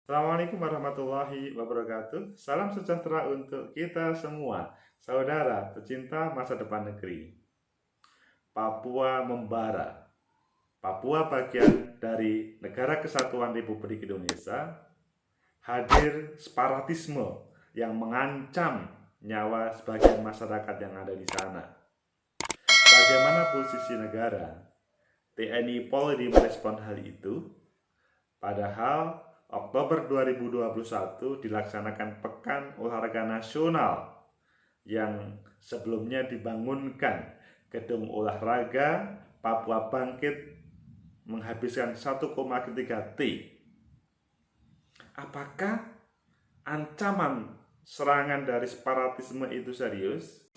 Assalamualaikum warahmatullahi wabarakatuh. Salam sejahtera untuk kita semua, saudara pecinta masa depan negeri. Papua membara. Papua bagian dari Negara Kesatuan Republik Indonesia. Hadir separatisme yang mengancam nyawa sebagian masyarakat yang ada di sana. Bagaimana posisi negara? TNI Polri merespon hal itu. Padahal Oktober 2021 dilaksanakan Pekan Olahraga Nasional yang sebelumnya dibangunkan Gedung Olahraga Papua Bangkit menghabiskan 1,3 T. Apakah ancaman serangan dari separatisme itu serius?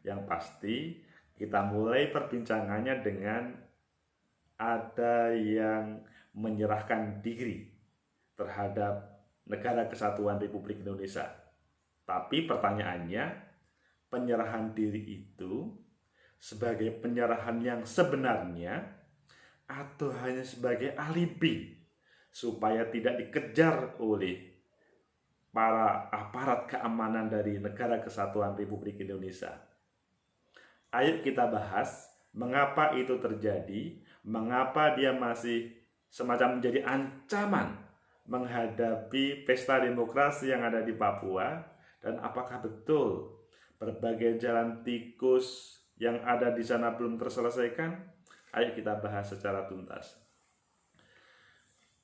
Yang pasti kita mulai perbincangannya dengan ada yang menyerahkan diri terhadap Negara Kesatuan Republik Indonesia. Tapi pertanyaannya, penyerahan diri itu sebagai penyerahan yang sebenarnya atau hanya sebagai alibi supaya tidak dikejar oleh para aparat keamanan dari Negara Kesatuan Republik Indonesia? Ayo kita bahas mengapa itu terjadi, mengapa dia masih semacam menjadi ancaman menghadapi pesta demokrasi yang ada di Papua, dan apakah betul berbagai jalan tikus yang ada di sana belum terselesaikan. Ayo kita bahas secara tuntas.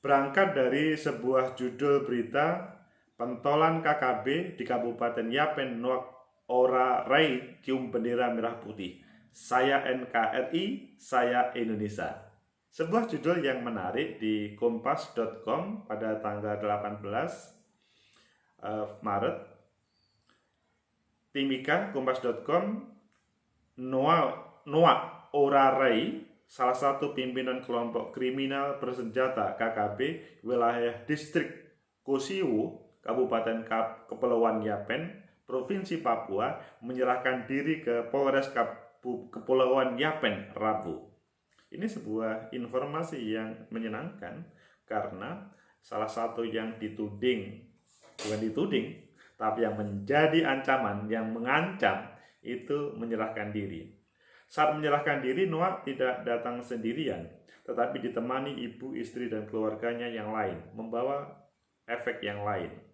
Berangkat dari sebuah judul berita, pentolan KKB di Kabupaten Yapen Nuak Ora Rai cium bendera merah putih. Saya NKRI, saya Indonesia. Sebuah judul yang menarik di kompas.com pada tanggal 18 Maret. Timika kompas.com, Noa Ora Rai, salah satu pimpinan kelompok kriminal bersenjata KKB wilayah distrik Kosiwo, Kabupaten Kepulauan Yapen, Provinsi Papua, menyerahkan diri ke Polres Kepulauan Yapen Rabu. Ini sebuah informasi yang menyenangkan karena salah satu yang dituding, bukan dituding, tapi yang menjadi ancaman, yang mengancam itu menyerahkan diri. Saat menyerahkan diri, Noah tidak datang sendirian, tetapi ditemani ibu, istri, dan keluarganya yang lain, membawa efek yang lain.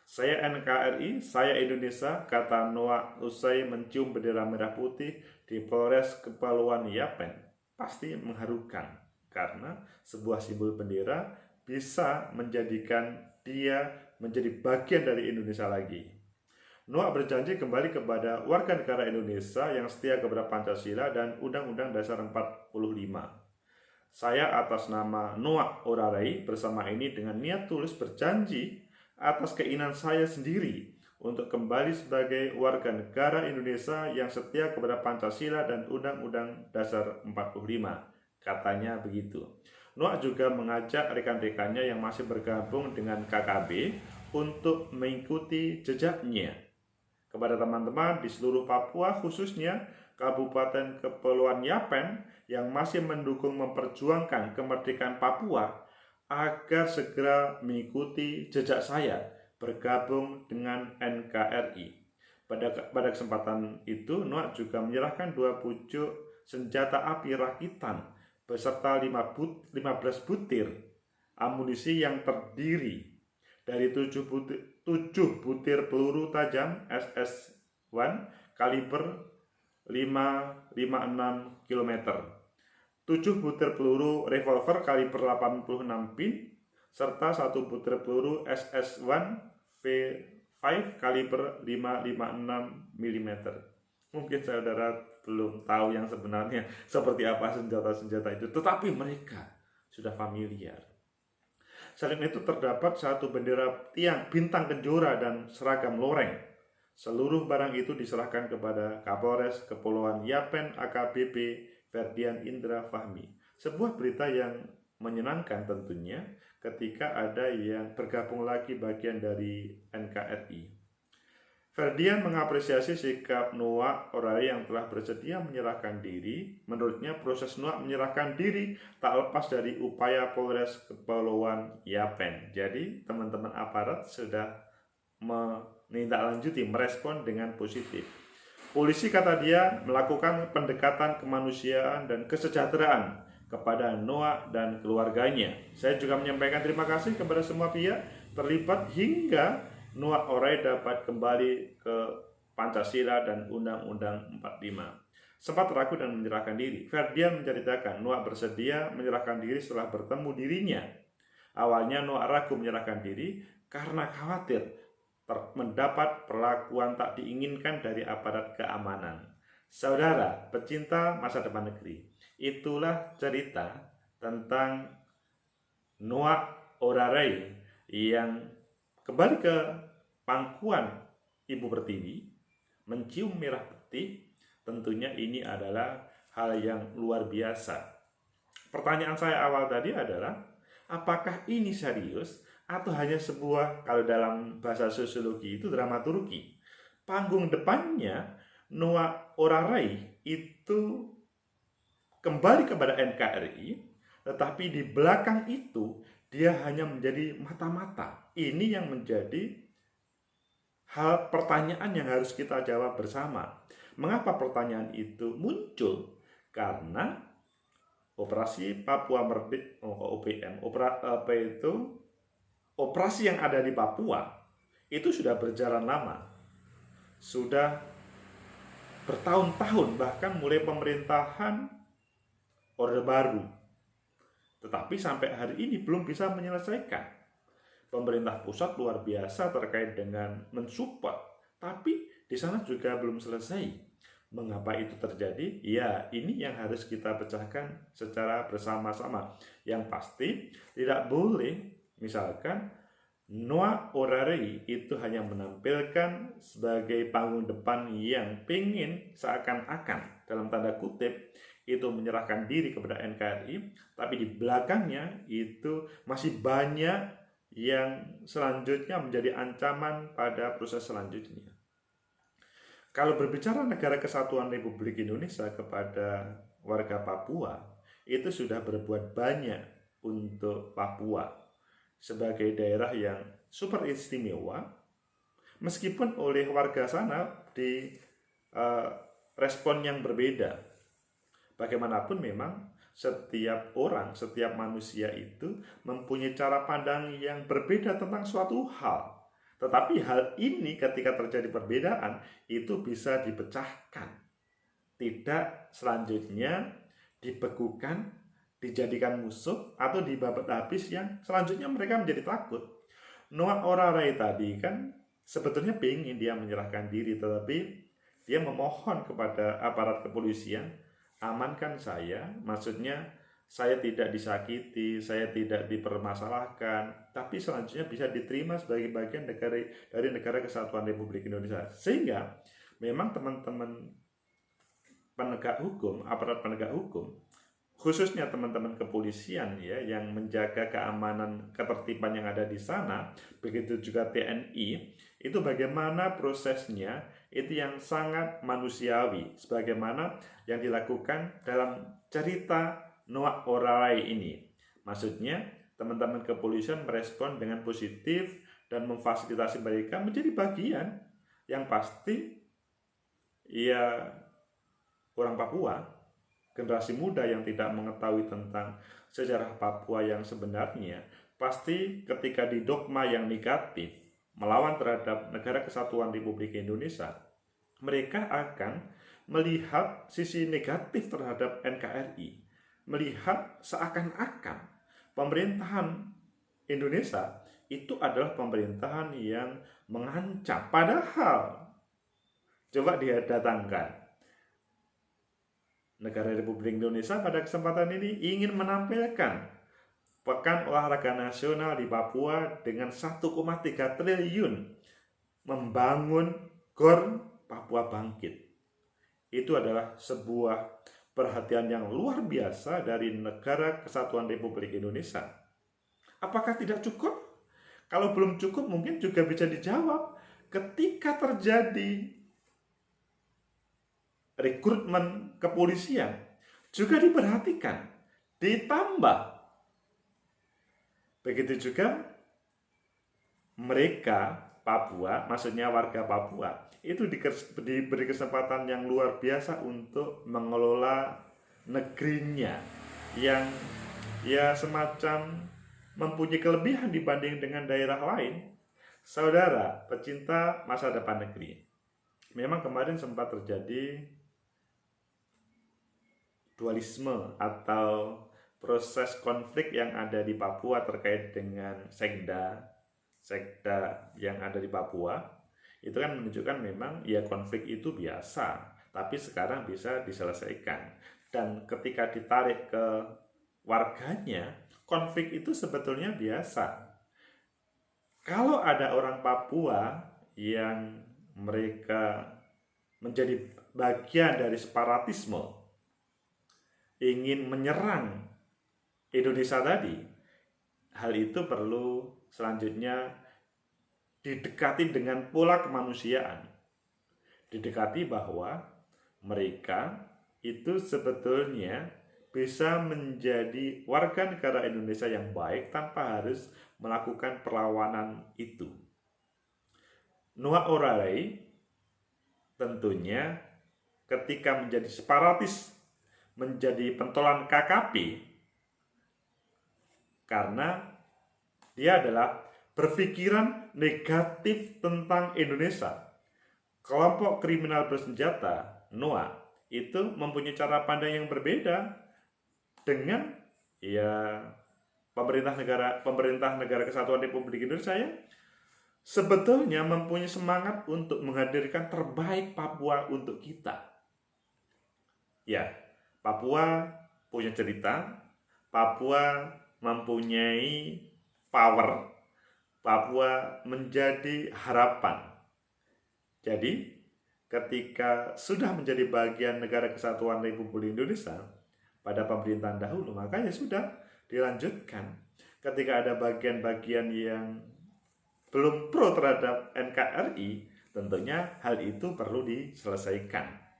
Saya NKRI, saya Indonesia, kata Noah usai mencium bendera merah putih di Polres Kepulauan Yapen. Pasti mengharukan, karena sebuah simbol bendera bisa menjadikan dia menjadi bagian dari Indonesia lagi. Noah berjanji kembali kepada warga negara Indonesia yang setia kepada Pancasila dan Undang-Undang Dasar 45. Saya atas nama Noah Orarai bersama ini dengan niat tulus berjanji atas keinginan saya sendiri untuk kembali sebagai warga negara Indonesia yang setia kepada Pancasila dan Undang-Undang Dasar 45, katanya begitu. Noah juga mengajak rekan-rekannya yang masih bergabung dengan KKB untuk mengikuti jejaknya. Kepada teman-teman di seluruh Papua, khususnya Kabupaten Kepulauan Yapen yang masih mendukung memperjuangkan kemerdekaan Papua, agar segera mengikuti jejak saya bergabung dengan NKRI. Pada kesempatan itu, Noah juga menyerahkan 2 pucuk senjata api rakitan beserta 15 butir amunisi yang terdiri dari 7 butir peluru tajam SS-1 kaliber 556 km, 7 butir peluru revolver kaliber 86 pin, serta 1 butir peluru SS-1 V5 kaliber 556 mm. Mungkin saudara belum tahu yang sebenarnya seperti apa senjata-senjata itu, tetapi mereka sudah familiar. Selain itu terdapat 1 bendera tiang bintang kejora dan seragam loreng. Seluruh barang itu diserahkan kepada Kapolres Kepulauan Yapen AKBP Ferdian Indra Fahmi. Sebuah berita yang menyenangkan tentunya ketika ada yang bergabung lagi bagian dari NKRI. Ferdian mengapresiasi sikap Noah Oraray yang telah bersedia menyerahkan diri. Menurutnya proses Noah menyerahkan diri tak lepas dari upaya Polres Kepulauan Yapen. Jadi teman-teman aparat sudah menindaklanjuti, merespon dengan positif. Polisi, kata dia, melakukan pendekatan kemanusiaan dan kesejahteraan kepada Noah dan keluarganya. Saya juga menyampaikan terima kasih kepada semua pihak terlibat hingga Noah Oraray dapat kembali ke Pancasila dan Undang-Undang 45. Sempat ragu dan menyerahkan diri. Ferdian menceritakan Noah bersedia menyerahkan diri setelah bertemu dirinya. Awalnya Noah ragu menyerahkan diri karena khawatir mendapat perlakuan tak diinginkan dari aparat keamanan. Saudara pecinta masa depan negeri, itulah cerita tentang Noah Oraray yang kembali ke pangkuan Ibu Pertiwi, mencium merah putih. Tentunya ini adalah hal yang luar biasa. Pertanyaan saya awal tadi adalah, apakah ini serius atau hanya sebuah, kalau dalam bahasa sosiologi itu dramaturgi? Panggung depannya Noah Oraray itu kembali kepada NKRI, tetapi di belakang itu dia hanya menjadi mata-mata. Ini yang menjadi hal pertanyaan yang harus kita jawab bersama. Mengapa pertanyaan itu muncul? Karena Operasi Papua Merdeka, OPM, operasi yang ada di Papua itu sudah berjalan lama. Sudah bertahun-tahun, bahkan mulai pemerintahan Orde Baru. Tetapi sampai hari ini belum bisa menyelesaikan. Pemerintah pusat luar biasa terkait dengan mensupport, tapi di sana juga belum selesai. Mengapa itu terjadi? Ya, ini yang harus kita pecahkan secara bersama-sama. Yang pasti tidak boleh misalkan Noah Oraray itu hanya menampilkan sebagai panggung depan yang pengen seakan-akan dalam tanda kutip itu menyerahkan diri kepada NKRI, tapi di belakangnya itu masih banyak yang selanjutnya menjadi ancaman pada proses selanjutnya. Kalau berbicara Negara Kesatuan Republik Indonesia kepada warga Papua, itu sudah berbuat banyak untuk Papua sebagai daerah yang super istimewa, meskipun oleh warga sana di respon yang berbeda. Bagaimanapun memang setiap orang, setiap manusia itu mempunyai cara pandang yang berbeda tentang suatu hal. Tetapi hal ini ketika terjadi perbedaan itu bisa dipecahkan. Tidak selanjutnya dibekukan, dijadikan musuh atau dibabat habis yang selanjutnya mereka menjadi takut. Noah Oraray tadi kan sebetulnya ingin dia menyerahkan diri, tetapi dia memohon kepada aparat kepolisian, amankan saya, maksudnya saya tidak disakiti, saya tidak dipermasalahkan, tapi selanjutnya bisa diterima sebagai bagian dari Negara Kesatuan Republik Indonesia. Sehingga memang teman-teman penegak hukum, aparat penegak hukum, khususnya teman-teman kepolisian ya, yang menjaga keamanan, ketertiban yang ada di sana, begitu juga TNI, itu bagaimana prosesnya, itu yang sangat manusiawi, sebagaimana yang dilakukan dalam cerita Noah Oraray ini. Maksudnya, teman-teman kepolisian merespon dengan positif dan memfasilitasi mereka menjadi bagian. Yang pasti, ya orang Papua, generasi muda yang tidak mengetahui tentang sejarah Papua yang sebenarnya, pasti ketika didogma yang negatif melawan terhadap Negara Kesatuan Republik Indonesia, mereka akan melihat sisi negatif terhadap NKRI, melihat seakan-akan pemerintahan Indonesia itu adalah pemerintahan yang mengancam. Padahal coba dia datangkan, Negara Republik Indonesia pada kesempatan ini ingin menampilkan Pekan Olahraga Nasional di Papua dengan 1,3 triliun membangun GOR Papua Bangkit. Itu adalah sebuah perhatian yang luar biasa dari Negara Kesatuan Republik Indonesia. Apakah tidak cukup? Kalau belum cukup mungkin juga bisa dijawab. ketika terjadi rekrutmen kepolisian juga diperhatikan, ditambah. Begitu juga mereka Papua, maksudnya warga Papua, itu diberi kesempatan yang luar biasa untuk mengelola negerinya yang ya semacam mempunyai kelebihan dibanding dengan daerah lain. Saudara, pecinta masa depan negeri, memang kemarin sempat terjadi dualisme atau proses konflik yang ada di Papua terkait dengan sekda yang ada di Papua. Itu kan menunjukkan memang ya konflik itu biasa, tapi sekarang bisa diselesaikan. Dan ketika ditarik ke warganya, konflik itu sebetulnya biasa. Kalau ada orang Papua yang mereka menjadi bagian dari separatisme, ingin menyerang Indonesia tadi, hal itu perlu selanjutnya didekati dengan pola kemanusiaan. Didekati bahwa mereka itu sebetulnya bisa menjadi warga negara Indonesia yang baik tanpa harus melakukan perlawanan itu. Noah Olalei tentunya ketika menjadi separatis, menjadi pentolan KKP, karena dia adalah berpikiran negatif tentang Indonesia. Kelompok kriminal bersenjata Noah itu mempunyai cara pandang yang berbeda dengan ya pemerintah negara Kesatuan Republik Indonesia yang sebetulnya mempunyai semangat untuk menghadirkan terbaik Papua untuk kita. Ya, Papua punya cerita, Papua mempunyai power, Papua menjadi harapan. Jadi, ketika sudah menjadi bagian negara Kesatuan Republik Indonesia pada pemerintahan dahulu, maka ya sudah dilanjutkan. Ketika ada bagian-bagian yang belum pro terhadap NKRI, tentunya hal itu perlu diselesaikan.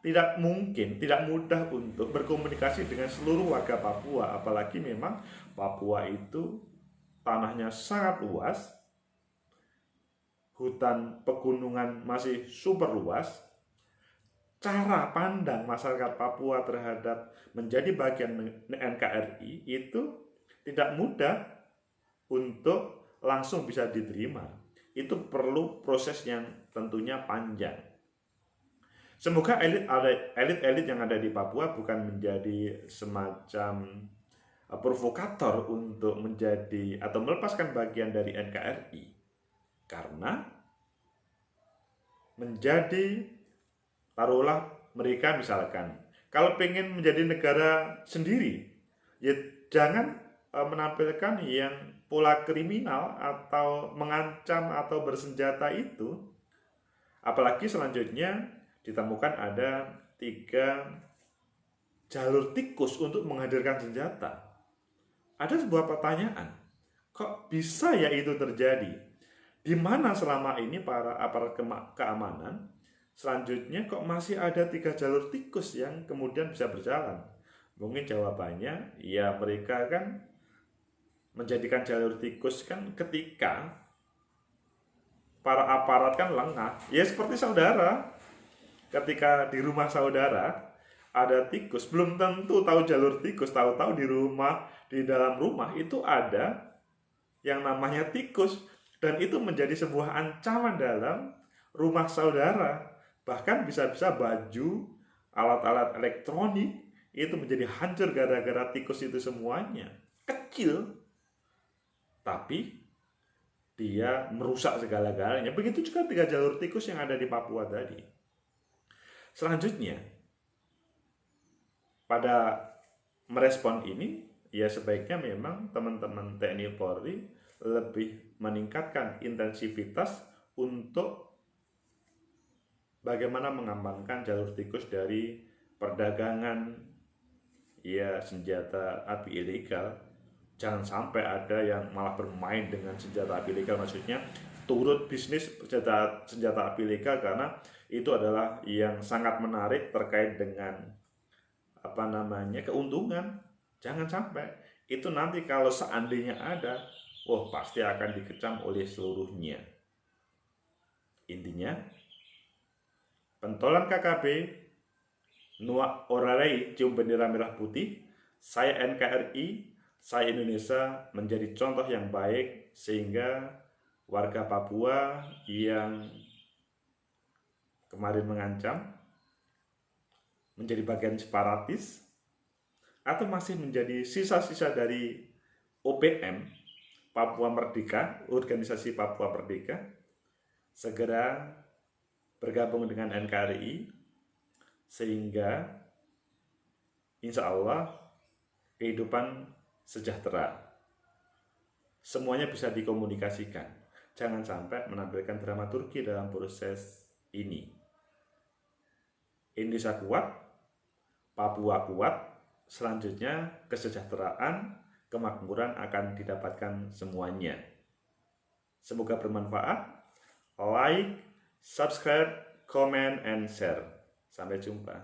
Tidak mungkin, tidak mudah untuk berkomunikasi dengan seluruh warga Papua, apalagi memang Papua itu tanahnya sangat luas, hutan pegunungan masih super luas. Cara pandang masyarakat Papua terhadap menjadi bagian NKRI itu tidak mudah untuk langsung bisa diterima. Itu perlu proses yang tentunya panjang. Semoga elit-elit yang ada di Papua bukan menjadi semacam provokator untuk menjadi atau melepaskan bagian dari NKRI, karena menjadi, taruhlah mereka misalkan kalau pengen menjadi negara sendiri, ya jangan menampilkan yang pola kriminal atau mengancam atau bersenjata itu. Apalagi selanjutnya ditemukan ada 3 jalur tikus untuk menghadirkan senjata. Ada sebuah pertanyaan, kok bisa ya itu terjadi? Di mana selama ini para aparat keamanan, selanjutnya kok masih ada 3 jalur tikus yang kemudian bisa berjalan? Mungkin jawabannya, ya mereka kan menjadikan jalur tikus kan ketika para aparat kan lengah. Ya seperti saudara, ketika di rumah saudara ada tikus, belum tentu tahu jalur tikus, tahu-tahu di dalam rumah itu ada yang namanya tikus, dan itu menjadi sebuah ancaman dalam rumah saudara. Bahkan bisa-bisa baju, alat-alat elektronik itu menjadi hancur gara-gara tikus itu semuanya. Kecil, tapi dia merusak segala-galanya. Begitu juga 3 jalur tikus yang ada di Papua tadi. Selanjutnya, pada merespon ini, ya sebaiknya memang teman-teman TNI Polri lebih meningkatkan intensivitas untuk bagaimana mengamankan jalur tikus dari perdagangan ya senjata api ilegal. Jangan sampai ada yang malah bermain dengan senjata api ilegal, maksudnya turut bisnis senjata api ilegal, karena itu adalah yang sangat menarik terkait dengan keuntungan. Jangan sampai itu nanti kalau seandainya ada, pasti akan dikecam oleh seluruhnya. Intinya, pentolan KKB Nuak Orarai cium bendera merah putih, saya NKRI, saya Indonesia menjadi contoh yang baik sehingga warga Papua yang kemarin mengancam menjadi bagian separatis atau masih menjadi sisa-sisa dari OPM Papua Merdeka, organisasi Papua Merdeka, segera bergabung dengan NKRI sehingga insya Allah kehidupan sejahtera. Semuanya bisa dikomunikasikan. Jangan sampai menampilkan dramaturgi dalam proses ini. Indonesia kuat, Papua kuat, selanjutnya kesejahteraan, kemakmuran akan didapatkan semuanya. Semoga bermanfaat. Like, subscribe, comment, and share. Sampai jumpa.